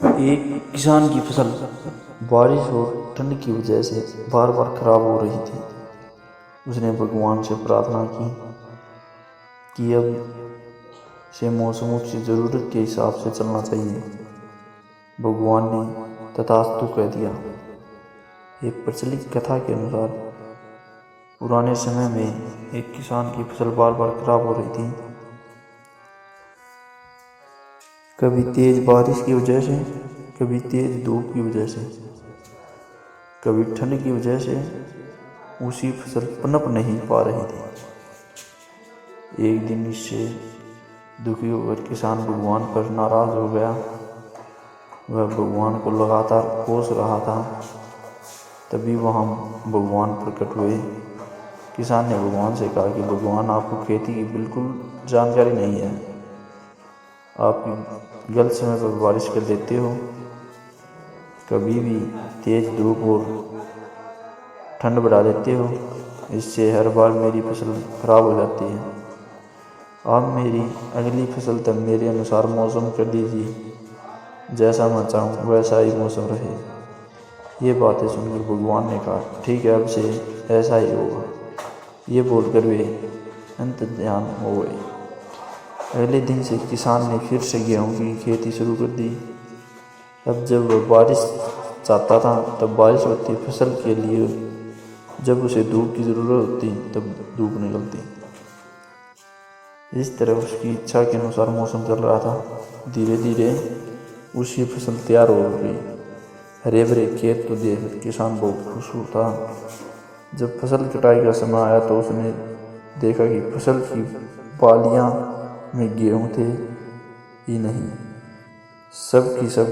एक किसान की फसल बारिश और ठंड की वजह से बार बार खराब हो रही थी। उसने भगवान से प्रार्थना की कि अब से मौसमों की ज़रूरत के हिसाब से चलना चाहिए। भगवान ने तथास्तु कह दिया। एक प्रचलित कथा के अनुसार पुराने समय में एक किसान की फसल बार बार खराब हो रही थी। कभी तेज बारिश की वजह से, कभी तेज धूप की वजह से, कभी ठंड की वजह से उसकी फसल पनप नहीं पा रही थी। एक दिन इससे दुखी होकर किसान भगवान पर नाराज हो गया। वह भगवान को लगातार कोस रहा था। तभी वहाँ भगवान प्रकट हुए। किसान ने भगवान से कहा कि भगवान, आपको खेती की बिल्कुल जानकारी नहीं है। आप गलत समय पर बारिश कर देते हो। कभी भी तेज धूप और ठंड बढ़ा देते हो। इससे हर बार मेरी फसल खराब हो जाती है। आप मेरी अगली फसल तक मेरे अनुसार मौसम कर दीजिए। जैसा मैं चाहूँ वैसा ही मौसम रहे। ये बातें सुनकर भगवान ने कहा, ठीक है, अब से ऐसा ही होगा। ये बोलकर वे अंतर्ध्यान हो गए। अगले दिन से किसान ने फिर से गेहूं की खेती शुरू कर दी। अब जब वह बारिश चाहता था तब बारिश होती, फसल के लिए जब उसे धूप की ज़रूरत होती तब धूप निकलती। इस तरह उसकी इच्छा के अनुसार मौसम चल रहा था। धीरे धीरे उसकी फसल तैयार हो गई। हरे भरे खेत को देख किसान बहुत खुश था। जब फसल कटाई का समय आया तो उसने देखा कि फसल की बालियां में गेहूं थे ही नहीं, सब की सब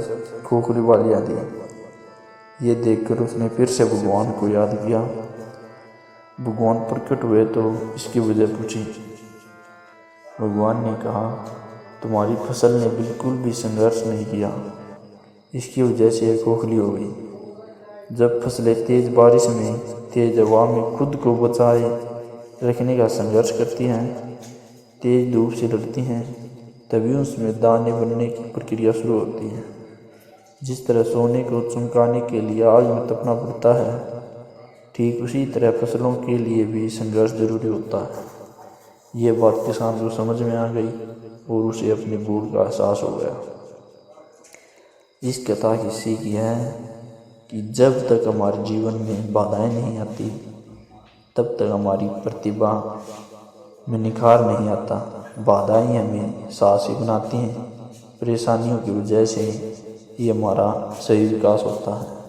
खोखली बालियां थी। ये देखकर उसने फिर से भगवान को याद किया। भगवान प्रकट हुए तो इसकी वजह पूछी। भगवान ने कहा, तुम्हारी फसल ने बिल्कुल भी संघर्ष नहीं किया, इसकी वजह से यह खोखली हो गई। जब फसलें तेज बारिश में, तेज हवा में खुद को बचाए रखने का संघर्ष करती हैं, तेज धूप से लड़ती हैं, तभी उसमें दाने बनने की प्रक्रिया शुरू होती है। जिस तरह सोने को चमकाने के लिए आग में तपना पड़ता है, ठीक उसी तरह फसलों के लिए भी संघर्ष जरूरी होता है। ये बात किसान को समझ में आ गई और उसे अपनी भूल का एहसास हो गया। इस कथा की सीख यह है कि जब तक हमारे जीवन में बाधाएं नहीं आती, तब तक हमारी प्रतिभा में निखार नहीं आता। बाधाएं हमें साहसी बनाती हैं। परेशानियों की वजह से ही हमारा सही विकास होता है।